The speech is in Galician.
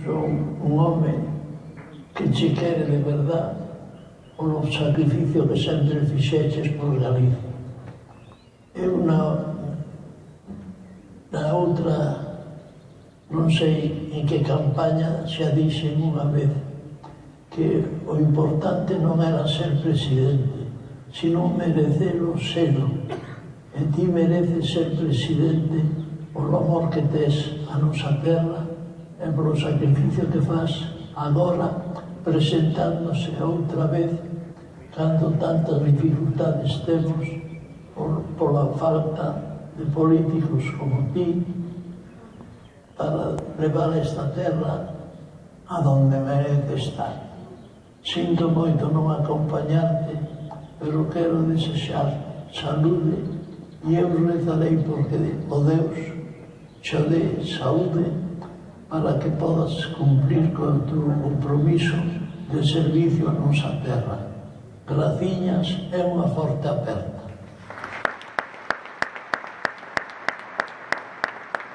Son un home que che quere de verdad o sacrificio que sempre fixeches por Galicia. Eu na outra, non sei en que campaña, xa dixen unha vez que o importante non era ser presidente, sino merecelo selo. E ti mereces ser presidente polo amor que tes a nosa terra e polo sacrificio que faz agora presentándose outra vez cando tantas dificultades temos pola falta de políticos como ti para levar esta terra a donde merece estar. Sinto moito non acompañarte, pero quero desexar saúde e eu rezarei porque o Deus che dé saúde para que podas cumplir con o teu compromiso de servicio a nosa terra. Graciñas e unha forte aperta.